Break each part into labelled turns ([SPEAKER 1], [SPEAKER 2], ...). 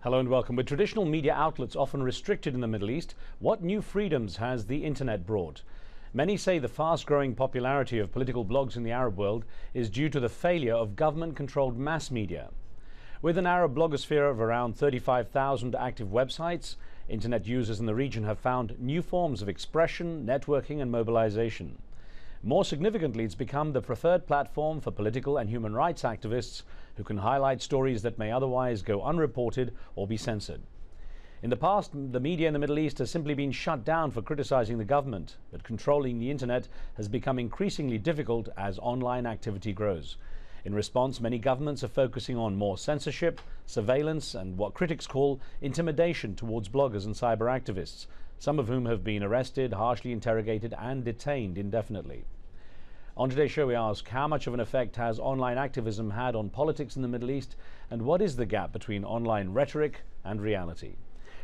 [SPEAKER 1] Hello and welcome. With traditional media outlets often restricted in the Middle East, what new freedoms has the internet brought? Many say the fast-growing popularity of political blogs in the Arab world is due to the failure of government-controlled mass media. With an Arab blogosphere of around 35,000 active websites, internet users in the region have found new forms of expression, networking and mobilization. More significantly, it's become the preferred platform for political and human rights activists who can highlight stories that may otherwise go unreported or be censored. In the past, the media in the Middle East has simply been shut down for criticizing the government, but controlling the internet has become increasingly difficult as online activity grows. In response, many governments are focusing on more censorship, surveillance, and what critics call intimidation towards bloggers and cyber activists, some of whom have been arrested, harshly interrogated, and detained indefinitely. On today's show, we ask how much of an effect has online activism had on politics in the Middle East, and what is the gap between online rhetoric and reality?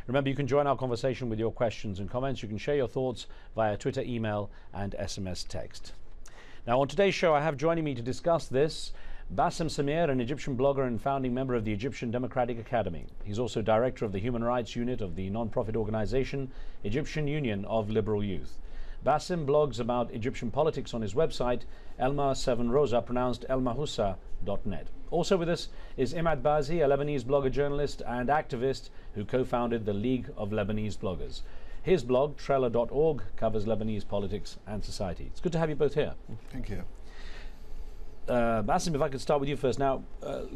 [SPEAKER 1] Remember, you can join our conversation with your questions and comments. You can share your thoughts via Twitter, email, and SMS text. Now, on today's show, I have joining me to discuss this Bassem Samir, an Egyptian blogger and founding member of the Egyptian Democratic Academy. He's also director of the Human Rights Unit of the non-profit organization Egyptian Union of Liberal Youth. Bassem blogs about Egyptian politics on his website, Elma7Rosa, pronounced elmahusa.net. Also with us is Imad Bazi, a Lebanese blogger, journalist, and activist who co-founded the League of Lebanese Bloggers. His blog, Trello.org, covers Lebanese politics and society. It's good to have you both here.
[SPEAKER 2] Thank you.
[SPEAKER 1] Bassem, if I could start with you first. Now,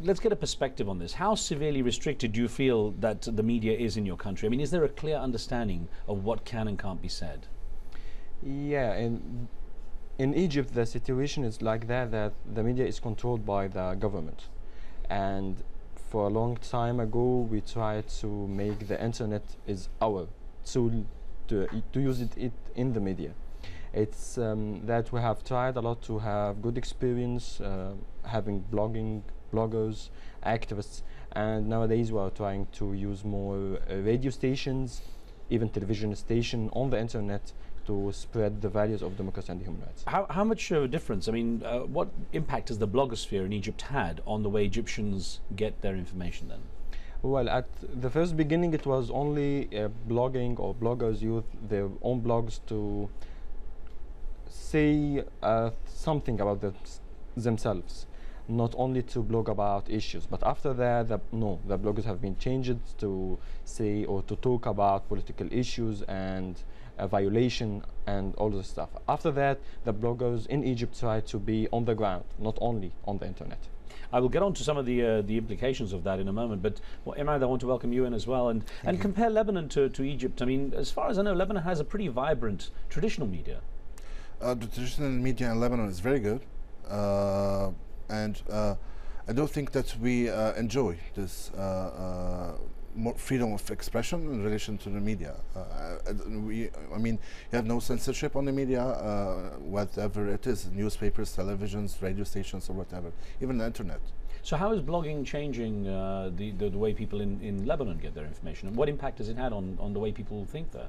[SPEAKER 1] let's get a perspective on this. How severely restricted do you feel that the media is in your country? I mean, is there a clear understanding of what can and can't be said?
[SPEAKER 3] Yeah, in Egypt the situation is like that the media is controlled by the government, and for a long time ago we tried to make the internet is our tool to use it in the media. It's that we have tried a lot to have good experience having bloggers, activists, and nowadays we are trying to use more radio stations, even television station on the internet to spread the values of democracy and human rights.
[SPEAKER 1] How much of a difference, I mean, what impact has the blogosphere in Egypt had on the way Egyptians get their information then?
[SPEAKER 3] Well, at the first beginning it was only blogging or bloggers use their own blogs to say something about themselves, not only to blog about issues. But after that, the bloggers have been changed to say or to talk about political issues and violation and all this stuff. After that, the bloggers in Egypt try to be on the ground, not only on the internet.
[SPEAKER 1] I will get on to some of the implications of that in a moment, but Imad, I want to welcome you in as well and compare Lebanon to Egypt. I mean, as far as I know, Lebanon has a pretty vibrant traditional media.
[SPEAKER 2] The traditional media in Lebanon is very good, and I don't think that we enjoy this more freedom of expression in relation to the media. I mean, you have no censorship on the media, whatever it is, newspapers, televisions, radio stations, or whatever, even the internet.
[SPEAKER 1] So how is blogging changing the way people in Lebanon get their information, and what impact has it had on the way people think there?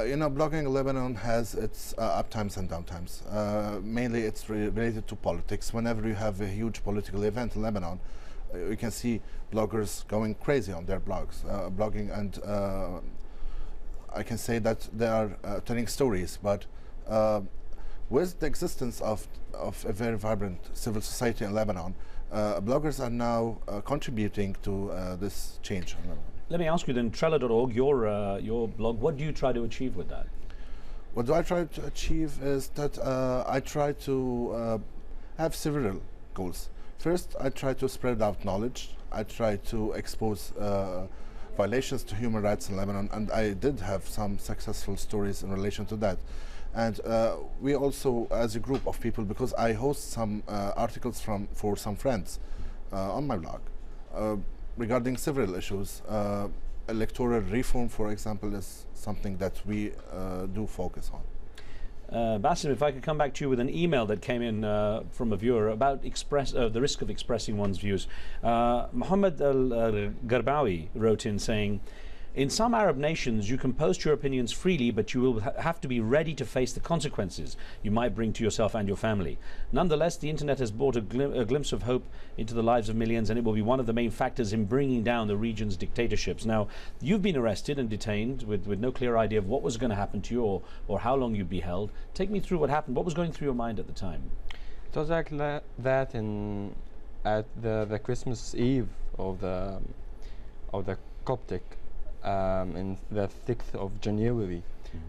[SPEAKER 2] You know, blogging in Lebanon has its up times and down times. Mainly it's related to politics. Whenever you have a huge political event in Lebanon, you can see bloggers going crazy on their blogs, blogging, and I can say that they are telling stories. But with the existence of a very vibrant civil society in Lebanon, bloggers are now contributing to this change in Lebanon.
[SPEAKER 1] Let me ask you then, Trello.org, your blog, what do you try to achieve with that?
[SPEAKER 2] What I try to achieve is that I try to have several goals. First, I try to spread out knowledge. I try to expose violations to human rights in Lebanon, and I did have some successful stories in relation to that. And we also, as a group of people, because I host some articles for some friends on my blog, regarding several issues. Electoral reform, for example, is something that we do focus on.
[SPEAKER 1] Bassem, if I could come back to you with an email that came in from a viewer about the risk of expressing one's views. Mohammed Al-Garbawi wrote in saying, In some Arab nations, you can post your opinions freely, but you will have to be ready to face the consequences you might bring to yourself and your family. Nonetheless, the internet has brought a glimpse of hope into the lives of millions, and it will be one of the main factors in bringing down the region's dictatorships. Now, you've been arrested and detained with no clear idea of what was going to happen to you or how long you'd be held. Take me through what happened. What was going through your mind at the time?
[SPEAKER 3] It was like that at the Christmas Eve of the Coptic. In the 6th of January,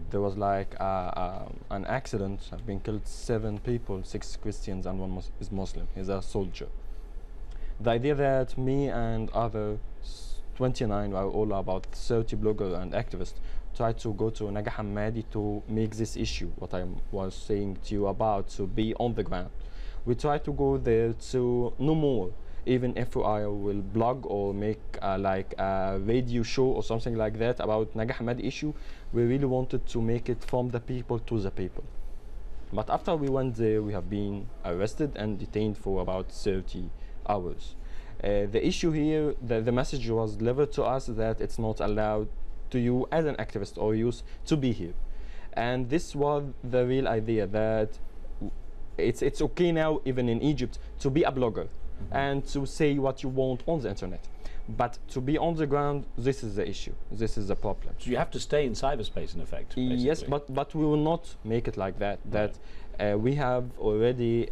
[SPEAKER 3] there was like an accident. Have been killed 7 people, 6 Christians and 1 is Muslim. He's a soldier. The idea that me and other 29, are all about 30 bloggers and activists, tried to go to Naga Hammadi to make this issue, what I was saying to you about, to be on the ground. We tried to go there to no more. Even if I will blog or make like a radio show or something like that about Naga Hammadi issue, we really wanted to make it from the people to the people. But after we went there, we have been arrested and detained for about 30 hours. The issue here, the message was delivered to us that it's not allowed to you as an activist or youth to be here. And this was the real idea, that it's okay now, even in Egypt, to be a blogger and to say what you want on the internet. But to be on the ground, this is the issue. This is the problem.
[SPEAKER 1] So you have to stay in cyberspace, in effect. Basically.
[SPEAKER 3] Yes, but we will not make it like that. Right. That we have already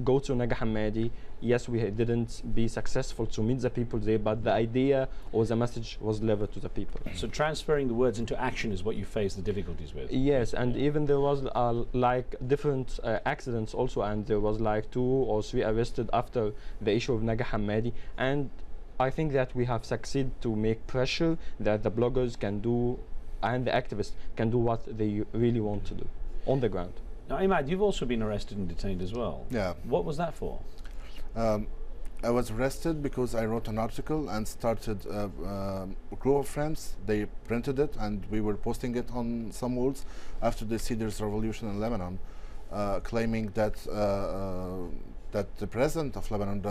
[SPEAKER 3] go to Naga Hammadi. Yes, we didn't be successful to meet the people there, but the idea or the message was delivered to the people.
[SPEAKER 1] So transferring the words into action is what you face the difficulties with.
[SPEAKER 3] Yes, and even there was like different accidents also, and there was like 2 or 3 arrested after the issue of Naga Hammadi. And I think that we have succeeded to make pressure that the bloggers can do and the activists can do what they really want to do on the ground.
[SPEAKER 1] Now, Imad, you've also been arrested and detained as well.
[SPEAKER 2] Yeah.
[SPEAKER 1] What was that for?
[SPEAKER 2] I was arrested because I wrote an article and started a group of friends. They printed it and we were posting it on some walls after the Cedars Revolution in Lebanon, claiming that that the president of Lebanon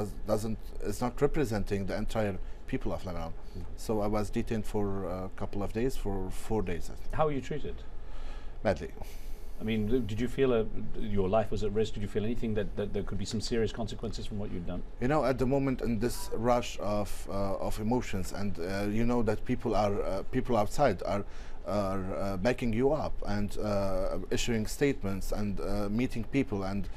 [SPEAKER 2] is not representing the entire people of Lebanon. So I was detained for a couple of days, for 4 days.
[SPEAKER 1] How were you treated?
[SPEAKER 2] Badly.
[SPEAKER 1] I mean, did you feel your life was at risk? Did you feel anything that there could be some serious consequences from what you'd done?
[SPEAKER 2] You know, at the moment, in this rush of emotions, and you know that people outside are backing you up and issuing statements and meeting people and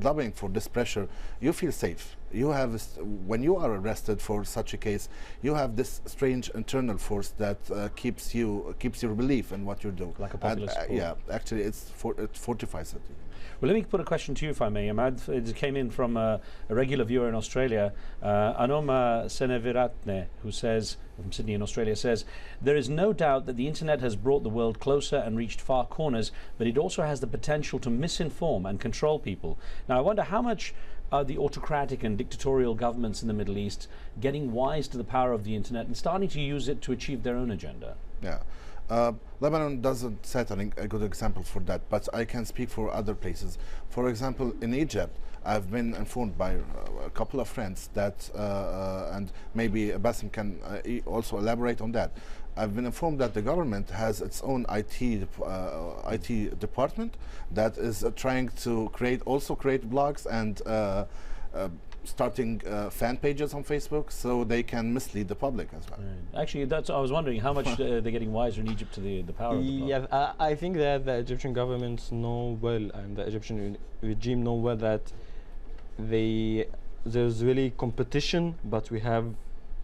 [SPEAKER 2] lobbying for this pressure, you feel safe. You have when you are arrested for such a case, you have this strange internal force that keeps your belief in what you do.
[SPEAKER 1] Like a popular support.
[SPEAKER 2] Yeah, actually, it fortifies it.
[SPEAKER 1] Well, let me put a question to you, if I may, Ahmad. It came in from a regular viewer in Australia, Anoma Seneviratne, who says, from Sydney in Australia, says, there is no doubt that the internet has brought the world closer and reached far corners, but it also has the potential to misinform and control people. Now, I wonder how much are the autocratic and dictatorial governments in the Middle East getting wise to the power of the internet and starting to use it to achieve their own agenda?
[SPEAKER 2] Yeah. Lebanon doesn't set a good example for that, but I can speak for other places. For example, in Egypt, I've been informed by a couple of friends that, and maybe Bassem can also elaborate on that. I've been informed that the government has its own IT department that is trying to create blogs and starting fan pages on Facebook so they can mislead the public as well.
[SPEAKER 1] Right. Actually, I was wondering how much they're getting wiser in Egypt to the power of the blog.
[SPEAKER 3] Yeah, I think that the Egyptian government know well, and the Egyptian regime know well, that there's really competition, but we have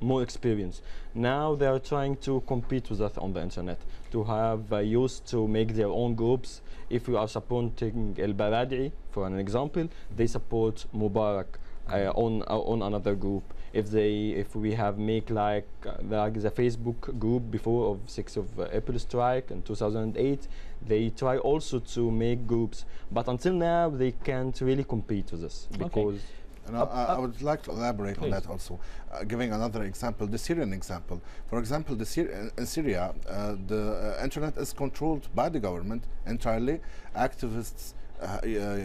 [SPEAKER 3] more experience. Now they are trying to compete with us on the internet, to have youth to make their own groups. If we are supporting El Barad'i, for an example, they support Mubarak on another group. If we have make like the Facebook group before of 6th of April strike in 2008, they try also to make groups, but until now they can't really compete with us because.
[SPEAKER 1] Okay.
[SPEAKER 2] And I would like to elaborate on that also, giving another example, the Syrian example. For example, in Syria, the internet is controlled by the government entirely. Activists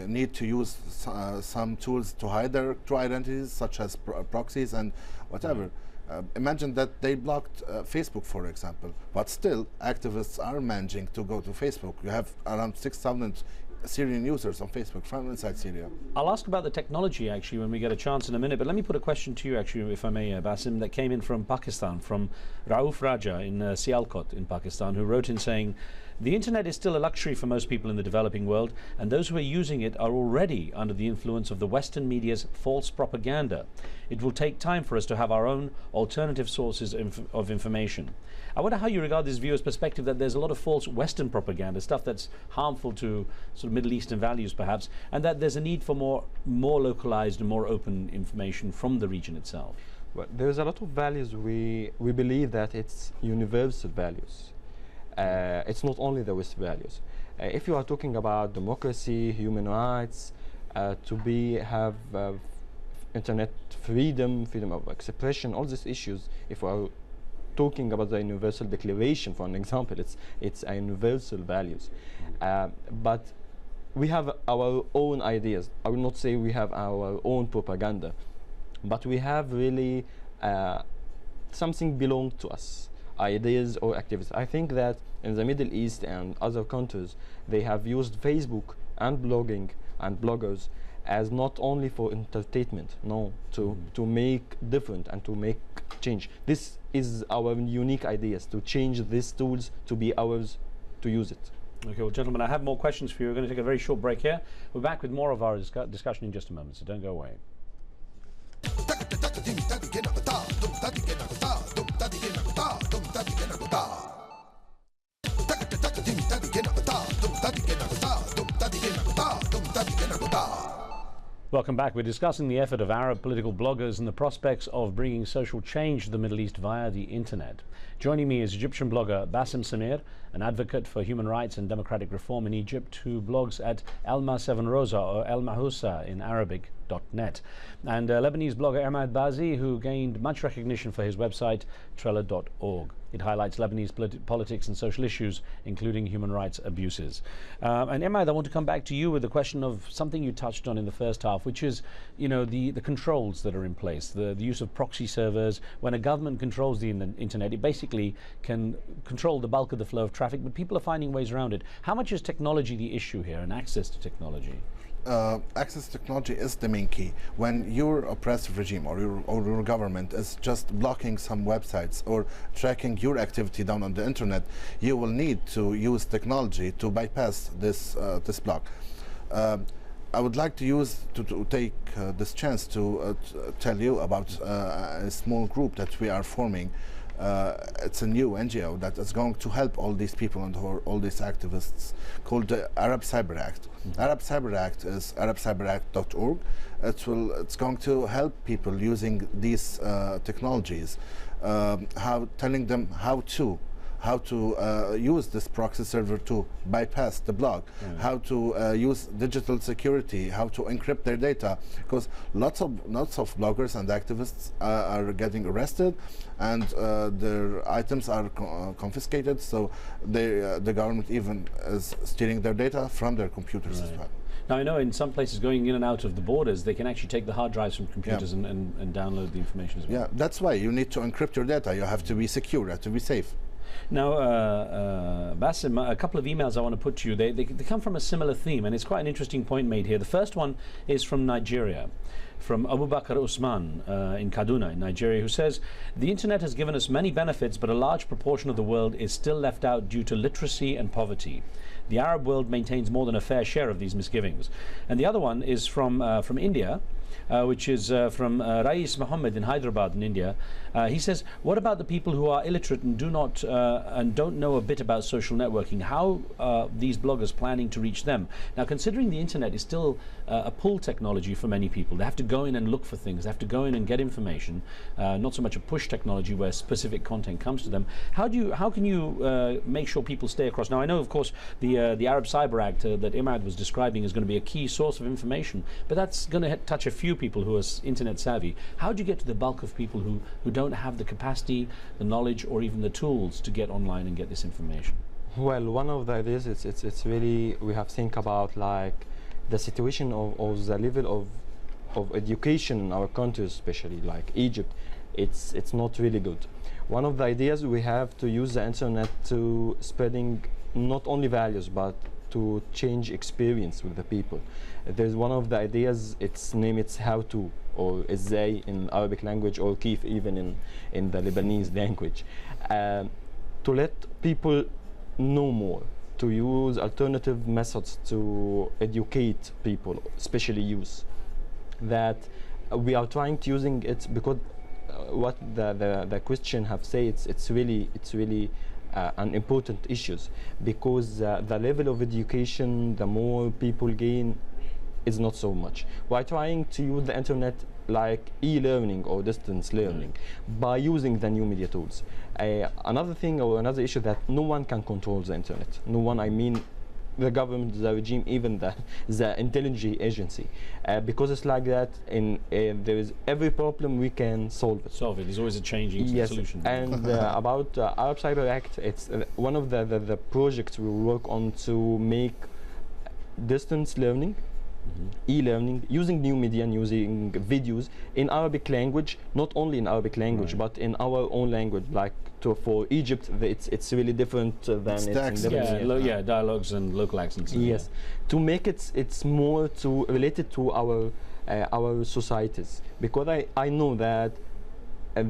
[SPEAKER 2] need to use some tools to hide their true identities, such as proxies and whatever. Imagine that they blocked Facebook, for example, but still activists are managing to go to Facebook. You have around 6,000 Syrian users on Facebook from inside Syria.
[SPEAKER 1] I'll ask about the technology actually when we get a chance in a minute, but let me put a question to you actually, if I may, Basim, that came in from Pakistan, from Rauf Raja in Sialkot in Pakistan, who wrote in saying, the internet is still a luxury for most people in the developing world, and those who are using it are already under the influence of the Western media's false propaganda. It will take time for us to have our own alternative sources of information. I wonder how you regard this viewer's perspective that there's a lot of false Western propaganda, stuff that's harmful to sort of Middle Eastern values perhaps, and that there's a need for more localized and more open information from the region itself.
[SPEAKER 3] Well, there's a lot of values we believe that it's universal values. It's not only the West values. If you are talking about democracy, human rights, have internet freedom, freedom of expression, all these issues, if we are talking about the Universal Declaration, for an example, it's a universal values. But we have our own ideas. I will not say we have our own propaganda, but we have really something belong to us, ideas or activities. I think that in the Middle East and other countries, they have used Facebook and blogging and bloggers as not only for entertainment, no, to make different and to make change. This is our unique ideas, to change these tools to be ours, to use it.
[SPEAKER 1] Okay, well, gentlemen, I have more questions for you. We're going to take a very short break here. We're back with more of our discussion in just a moment, so don't go away. Welcome back. We're discussing the effort of Arab political bloggers and the prospects of bringing social change to the Middle East via the internet. Joining me is Egyptian blogger Basim Samir, an advocate for human rights and democratic reform in Egypt, who blogs at Elma 7 Rosa or El Mahusa in Arabic.net, and Lebanese blogger Imad Bazi, who gained much recognition for his website Trella.org. It highlights Lebanese politics and social issues, including human rights abuses. And Imad, I want to come back to you with the question of something you touched on in the first half, which is, you know, the controls that are in place, the use of proxy servers. When a government controls the internet, it basically can control the bulk of the flow of traffic, but people are finding ways around it. How much is technology the issue here, and access to technology?
[SPEAKER 2] Access to technology is the main key. When your oppressive regime or your government is just blocking some websites or tracking your activity down on the internet, you will need to use technology to bypass this block. I would like to take this chance to tell you about a small group that we are forming. It's a new NGO that is going to help all these people and all these activists, called the Arab Cyber Act. Arab Cyber Act is arabcyberact.org. It's going to help people using these technologies, telling them how to use this proxy server to bypass the block, how to use digital security, how to encrypt their data, because lots of bloggers and activists are getting arrested, and their items are confiscated. So the government even is stealing their data from their computers as well.
[SPEAKER 1] Now, I know in some places going in and out of the borders, they can actually take the hard drives from computers and download the information as well.
[SPEAKER 2] Yeah, that's why you need to encrypt your data. You have to be secure, you have to be safe.
[SPEAKER 1] Now, Basim, a couple of emails I want to put to you. They come from a similar theme, and it's quite an interesting point made here. The first one is from Nigeria, from Abu Bakr Usman in Kaduna in Nigeria, who says, the internet has given us many benefits, but a large proportion of the world is still left out due to literacy and poverty. The Arab world maintains more than a fair share of these misgivings. And the other one is from India, which is from Rais Muhammad in Hyderabad in India. He says, what about the people who are illiterate and don't know a bit about social networking? How are these bloggers planning to reach them? Now, considering the internet is still a pull technology for many people, they have to go in and look for things, they have to go in and get information, not so much a push technology where specific content comes to them. How can you make sure people stay across? Now, I know, of course, the Arab Cyber Act that Imad was describing is going to be a key source of information, but that's going to touch a few people who are internet savvy. How do you get to the bulk of people who don't have the capacity, the knowledge, or even the tools to get online and get this information?
[SPEAKER 3] Well, one of the ideas it's really, we have to think about like the situation of the level of education in our countries, especially like Egypt. it's not really good. One of the ideas we have to use the internet to spreading not only values but to change experience with the people. There's one of the ideas, its name it's how to, or ازاي in Arabic language, or كيف even in the Lebanese language, to let people know more, to use alternative methods to educate people, especially youth, that we are trying to using it because what the Christian have said, it's really an important issues, because the level of education, the more people gain, is not so much. We're trying to use the internet like e-learning or distance learning by using the new media tools. Another thing or another issue that no one can control the internet. No one, I mean the government, the regime, even the intelligence agency, because it's like that. There is every problem we can solve it.
[SPEAKER 1] There's always a changing solution.
[SPEAKER 3] And about Arab Cyber Act, it's one of the projects we work on to make distance learning, e-learning, using new media and using videos in Arabic language, not only in Arabic language but in our own language. Like for Egypt, it's really different than it's in
[SPEAKER 1] Lebanon. Dialogues and local accents.
[SPEAKER 3] Yes, to make it's more to related to our societies, because I know that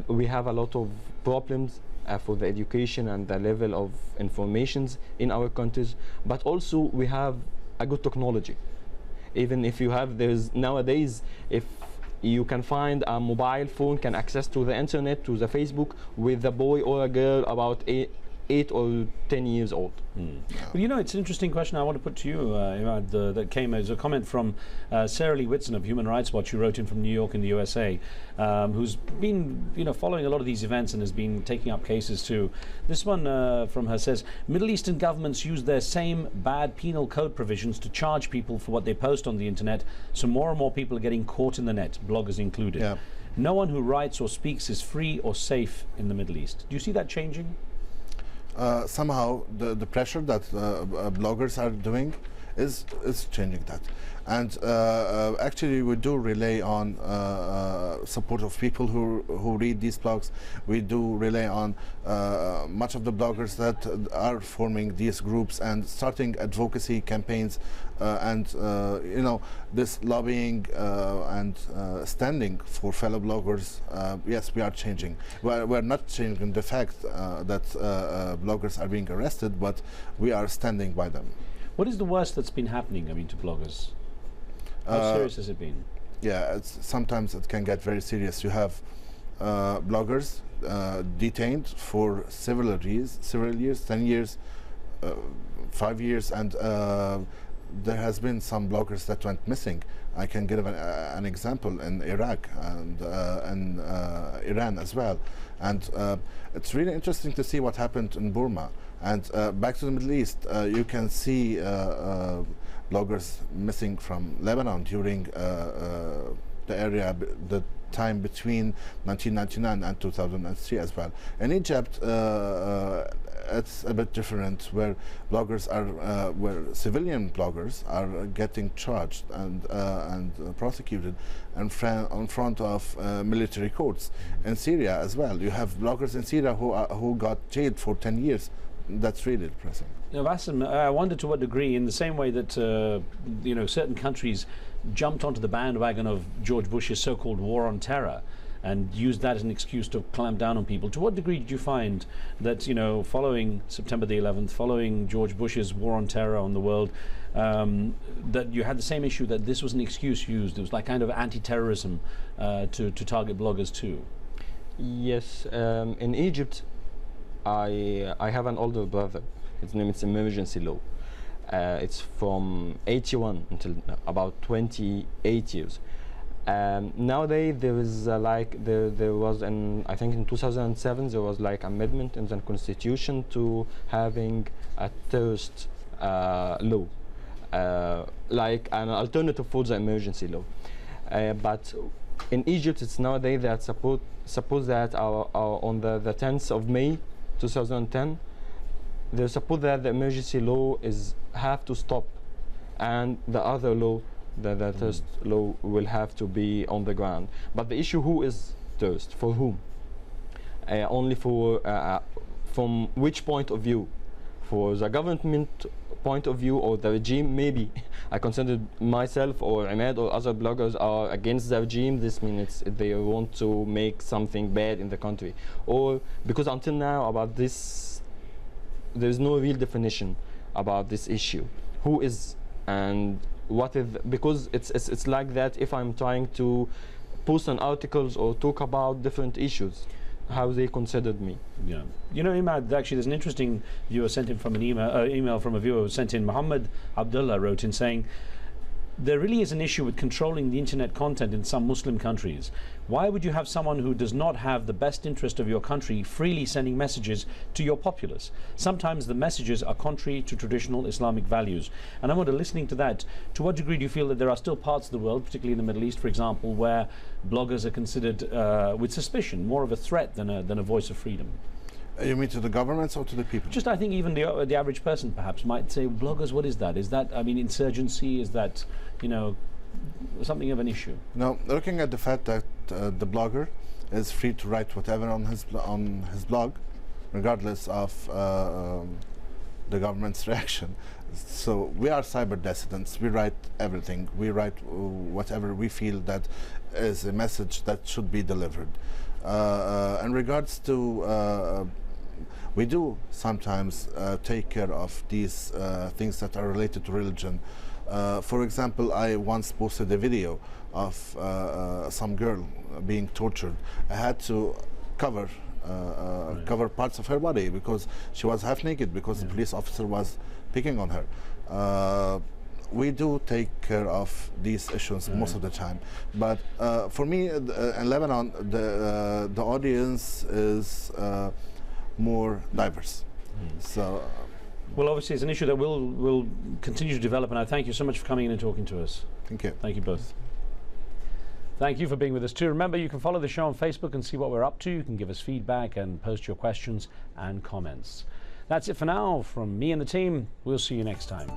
[SPEAKER 3] we have a lot of problems for the education and the level of informations in our countries, but also we have a good technology. Even if you have, there's nowadays, if you can find a mobile phone, can access to the internet, to the Facebook, with a boy or a girl about 8 or 10 years old.
[SPEAKER 1] Well, you know, it's an interesting question I want to put to you, Imad, that came as a comment from Sarah Lee Whitson of Human Rights Watch, who wrote in from New York in the USA, who's been, following a lot of these events and has been taking up cases too. This one from her says, Middle Eastern governments use their same bad penal code provisions to charge people for what they post on the internet, so more and more people are getting caught in the net, bloggers included.
[SPEAKER 2] Yeah.
[SPEAKER 1] No one who writes or speaks is free or safe in the Middle East. Do you see that changing?
[SPEAKER 2] Somehow the pressure that bloggers are doing is changing that, and actually we do rely on support of people who read these blogs. We do rely on much of the bloggers that are forming these groups and starting advocacy campaigns, and this lobbying and standing for fellow bloggers. Yes, we are changing. We're not changing the fact that bloggers are being arrested, but we are standing by them.
[SPEAKER 1] What is the worst that's been happening, to bloggers? How serious has it been?
[SPEAKER 2] Yeah, sometimes it can get very serious. You have bloggers detained for several years, 10 years, 5 years, and there has been some bloggers that went missing. I can give an example in Iraq and in Iran as well. And it's really interesting to see what happened in Burma. And back to the Middle East, you can see bloggers missing from Lebanon during the time between 1999 and 2003 as well. In Egypt, it's a bit different, where bloggers are, where civilian bloggers are getting charged and prosecuted in front of military courts. In Syria as well, you have bloggers in Syria who got jailed for 10 years. That's really depressing.
[SPEAKER 1] Bassem, I wonder to what degree, in the same way that certain countries jumped onto the bandwagon of George Bush's so-called war on terror and used that as an excuse to clamp down on people. To what degree did you find that, following September the 11th, following George Bush's war on terror on the world, that you had the same issue, that this was an excuse used? It was like kind of anti-terrorism to target bloggers too?
[SPEAKER 3] Yes, in Egypt, I have an older brother. His name is emergency law. It's from 81 until about 28 years. Nowadays there is there was I think in 2007 there was amendment in the constitution to having a terrorist law, like an alternative for the emergency law. But in Egypt, it's nowadays that suppose that on the 10th of May 2010, they suppose that the emergency law have to stop, and the other law, the terrorist law, will have to be on the ground. But the issue, who is terrorist? For whom? only for from which point of view? For the government point of view or the regime? Maybe I consider myself or Ahmed or other bloggers are against the regime. This means they want to make something bad in the country, or because until now about this there's no real definition about this issue. Who is and what is, because it's like that if I'm trying to post on articles or talk about different issues, how they considered me.
[SPEAKER 1] Yeah, you know, Imad, actually there's an interesting viewer sent in from an email from a viewer who sent in. Muhammad Abdullah wrote in saying, there really is an issue with controlling the internet content in some Muslim countries. Why would you have someone who does not have the best interest of your country freely sending messages to your populace? Sometimes the messages are contrary to traditional Islamic values. And I wonder, listening to that, to what degree do you feel that there are still parts of the world, particularly in the Middle East, for example, where bloggers are considered with suspicion, more of a threat than a voice of freedom?
[SPEAKER 2] You mean to the governments or to the people?
[SPEAKER 1] Just, I think even the average person perhaps might say, bloggers, what is that? Is that, I mean, insurgency? Is that, you know, something of an issue?
[SPEAKER 2] No, looking at the fact that the blogger is free to write whatever on his blog, regardless of the government's reaction. So we are cyber dissidents. We write everything. We write whatever we feel that is a message that should be delivered. In regards to we do sometimes take care of these things that are related to religion. For example, I once posted a video of some girl being tortured. I had to cover parts of her body because she was half naked because the police officer was picking on her. We do take care of these issues most of the time, but for me in Lebanon the audience is more diverse. So
[SPEAKER 1] well, obviously it's an issue that will continue to develop, and I thank you so much for coming in and talking to us.
[SPEAKER 2] Thank you.
[SPEAKER 1] Thank you both. Thank you for being with us too. Remember, you can follow the show on Facebook and see what we're up to. You can give us feedback and post your questions and comments. That's it for now from me and the team. We'll see you next time.